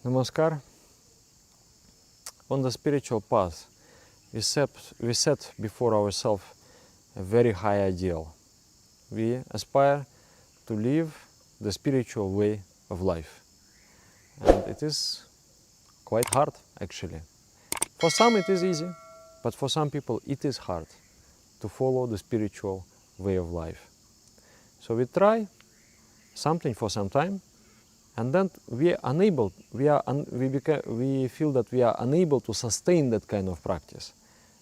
Namaskar. On the spiritual path, we set before ourselves a very high ideal. We aspire to live the spiritual way of life. And it is quite hard, actually. For some it is easy, but for some people it is hard to follow the spiritual way of life. So we try something for some time, and then we feel that we are unable to sustain that kind of practice,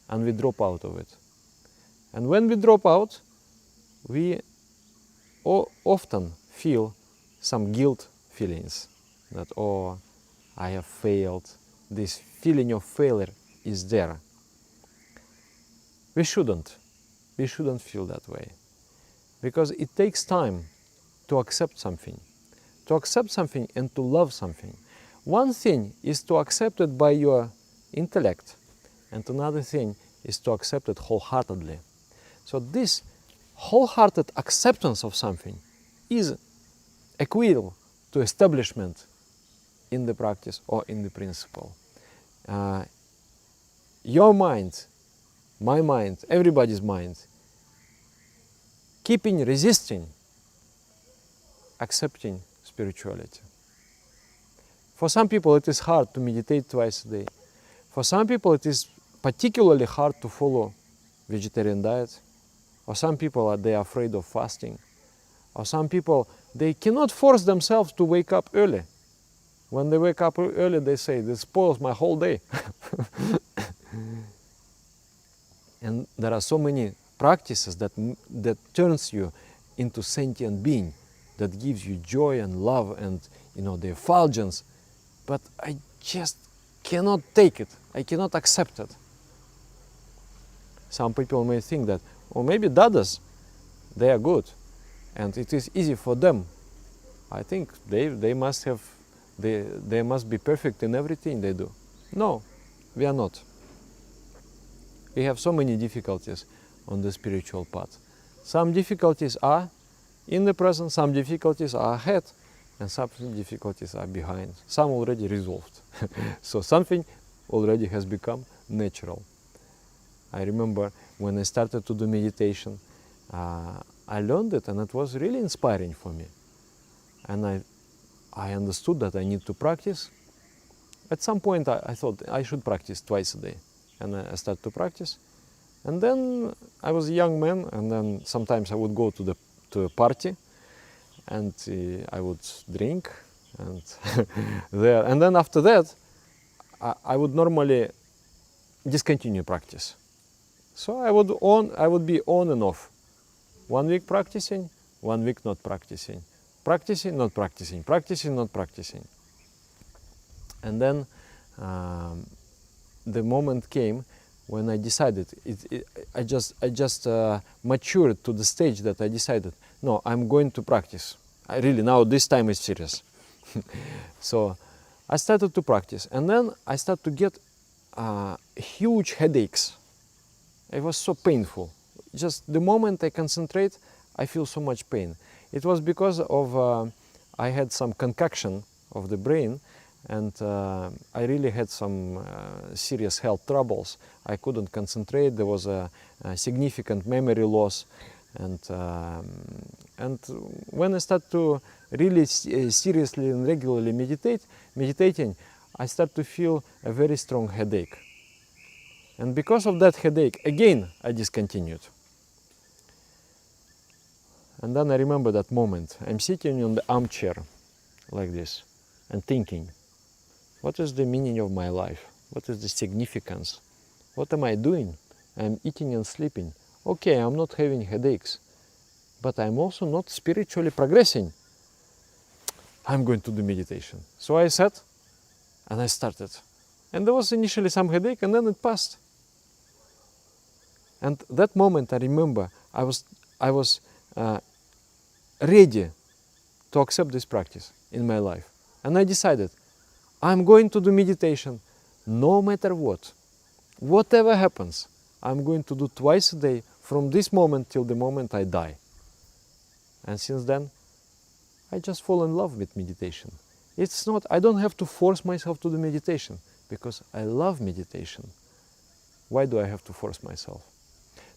and we drop out of it. And when we drop out, we often feel some guilt feelings, that, oh, I have failed. This feeling of failure is there. We shouldn't feel that way, because it takes time to accept something and to love something. One thing is to accept it by your intellect, and another thing is to accept it wholeheartedly. So this wholehearted acceptance of something is equivalent to establishment in the practice or in the principle. Your mind, my mind, everybody's mind, resisting accepting spirituality. For some people it is hard to meditate twice a day. For some people it is particularly hard to follow vegetarian diet. Or some people they are afraid of fasting. Or some people they cannot force themselves to wake up early. When they wake up early they say, this spoils my whole day. And there are so many practices that turns you into sentient being, that gives you joy and love and the effulgence, but I just cannot take it. I cannot accept it. Some people may think that, or maybe dadas, they are good, and it is easy for them. I think they must be perfect in everything they do. No, we are not. We have so many difficulties on the spiritual path. Some difficulties are in the present, some difficulties are ahead, and some difficulties are behind. Some already resolved. So something already has become natural. I remember when I started to do meditation, I learned it, and it was really inspiring for me. And I understood that I need to practice. At some point I thought I should practice twice a day. And I started to practice. And then I was a young man, and then sometimes I would go to a party, and I would drink, and and then after that I would normally discontinue practice. So I would be on and off. 1 week practicing, 1 week not practicing. Practicing, not practicing. Practicing, not practicing. And then the moment came when I decided. I just matured to the stage that I decided, no, I'm going to practice. Now this time is serious. So I started to practice, and then I started to get huge headaches. It was so painful. Just the moment I concentrate, I feel so much pain. It was because of I had some concoction of the brain, and I really had some serious health troubles. I couldn't concentrate. There was a significant memory loss, and when I started to really seriously and regularly meditating, I started to feel a very strong headache. And because of that headache, again I discontinued. And then I remember that moment. I'm sitting on the armchair like this and thinking, what is the meaning of my life? What is the significance? What am I doing? I'm eating and sleeping. Okay, I'm not having headaches, but I'm also not spiritually progressing. I'm going to do meditation. So I sat and I started. And there was initially some headache, and then it passed. And that moment I remember I was ready to accept this practice in my life. And I decided, I'm going to do meditation no matter what. Whatever happens, I'm going to do twice a day from this moment till the moment I die. And since then, I just fall in love with meditation. It's not, I don't have to force myself to do meditation because I love meditation. Why do I have to force myself?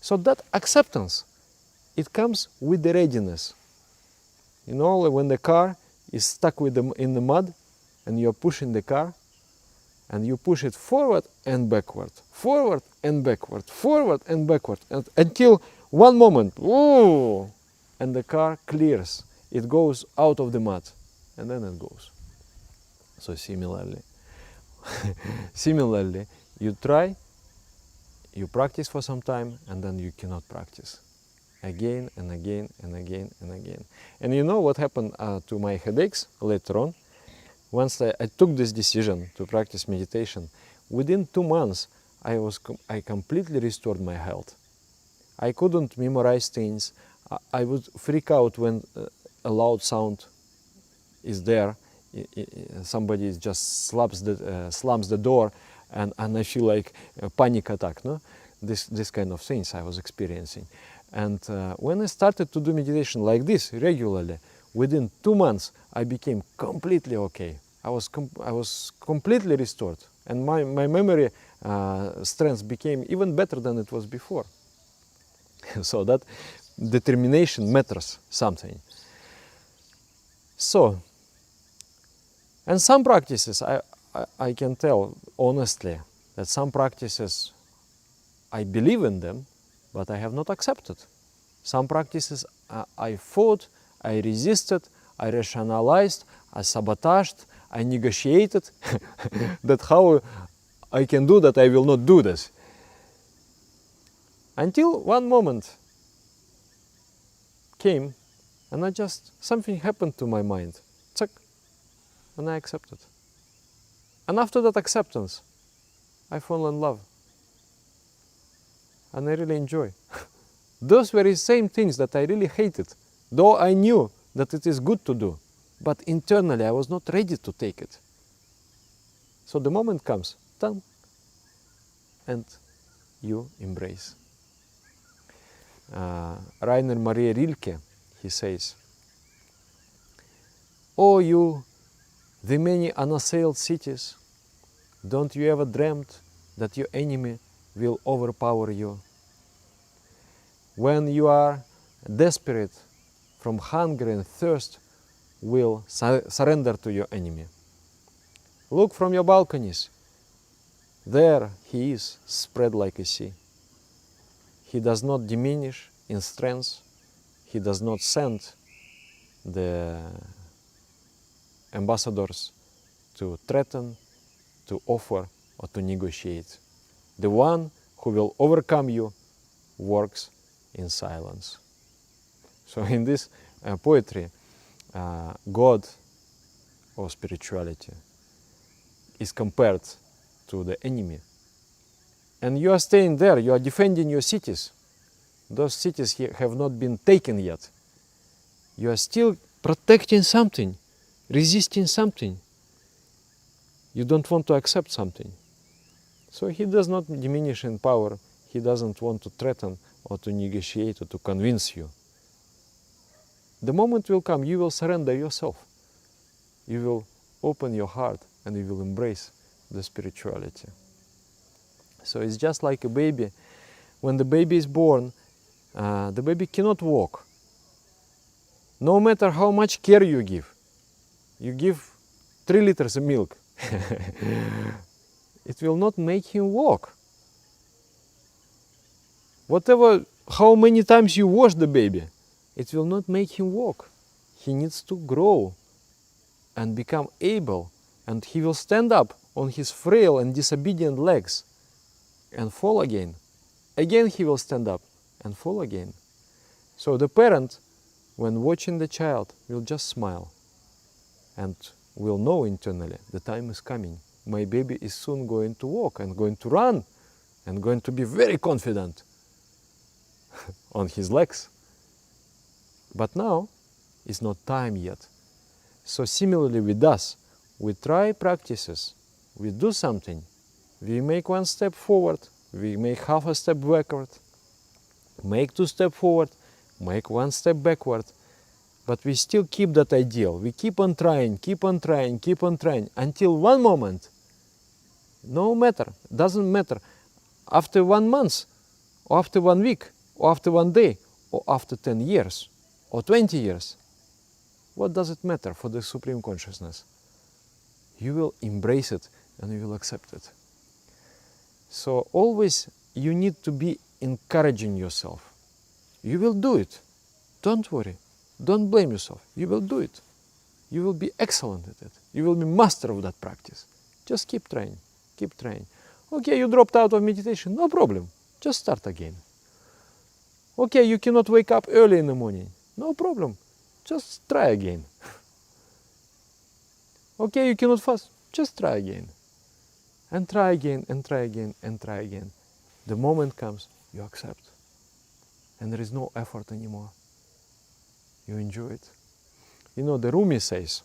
So that acceptance, it comes with the readiness. You know, when the car is stuck in the mud and you're pushing the car, and you push it forward and backward, forward and backward, forward and backward, until one moment, ooh, and the car clears. It goes out of the mud, and then it goes. So similarly, you try, you practice for some time, and then you cannot practice. Again and again and again and again. And you know what happened to my headaches later on? Once I took this decision to practice meditation, within 2 months I completely restored my health. I couldn't memorize things. I would freak out when a loud sound is there. Somebody just slams the door, and I feel like a panic attack. No, this kind of things I was experiencing. And when I started to do meditation like this regularly, within 2 months I became completely okay. I was completely restored, and my memory strength became even better than it was before. So that determination matters something. So, and some practices, I can tell honestly that some practices I believe in them, but I have not accepted. Some practices I fought, I resisted, I rationalized, I sabotaged, I negotiated that how I can do that, I will not do this. Until one moment came, and something happened to my mind. Tsak, and I accepted. And after that acceptance, I fell in love. And I really enjoy. Those were the same things that I really hated, though I knew that it is good to do. But internally I was not ready to take it. So the moment comes, done, and you embrace. Rainer Maria Rilke, he says, "Oh, you, the many unassailed cities, don't you ever dreamt that your enemy will overpower you? When you are desperate from hunger and thirst, will surrender to your enemy. Look from your balconies. There he is, spread like a sea. He does not diminish in strength. He does not send the ambassadors to threaten, to offer, or to negotiate. The one who will overcome you works in silence." So in this poetry, God or spirituality is compared to the enemy. And you are staying there, you are defending your cities. Those cities have not been taken yet. You are still protecting something, resisting something. You don't want to accept something. So he does not diminish in power. He doesn't want to threaten or to negotiate or to convince you. The moment will come, you will surrender yourself. You will open your heart and you will embrace the spirituality. So it's just like a baby. When the baby is born, the baby cannot walk. No matter how much care you give 3 liters of milk, it will not make him walk. How many times you wash the baby, it will not make him walk. He needs to grow and become able, and he will stand up on his frail and disobedient legs and fall again. Again he will stand up and fall again. So the parent, when watching the child, will just smile and will know internally the time is coming. My baby is soon going to walk and going to run and going to be very confident on his legs. But now is not time yet. So similarly with us, we try practices, we do something, we make 1 step forward, we make half a step backward, make 2 steps forward, make 1 step backward. but we still keep that ideal. We keep on trying, until one moment, no matter, doesn't matter, after 1 month, or after 1 week, or after 1 day, or after 10 years, or 20 years, what does it matter for the Supreme Consciousness? You will embrace it and you will accept it. So always you need to be encouraging yourself. You will do it. Don't worry. Don't blame yourself. You will do it. You will be excellent at it. You will be master of that practice. Just keep trying. Keep trying. Okay, you dropped out of meditation. No problem. Just start again. Okay, you cannot wake up early in the morning. No problem. Just try again. Okay, you cannot fast. Just try again. And try again, and try again, and try again. The moment comes, you accept. And there is no effort anymore. You enjoy it. You know, the Rumi says,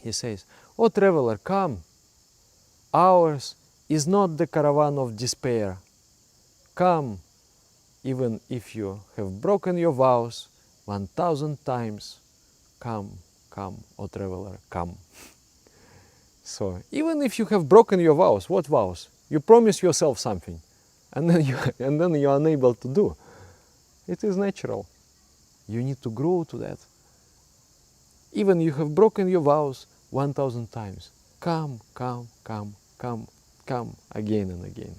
he says, "O traveler, come. Ours is not the caravan of despair. Come, even if you have broken your vows 1,000 times. Come, come, O traveler, come." So, even if you have broken your vows, what vows? You promise yourself something, and then you are unable to do. It is natural. You need to grow to that. Even you have broken your vows 1,000 times. Come, come, come, come, come again and again.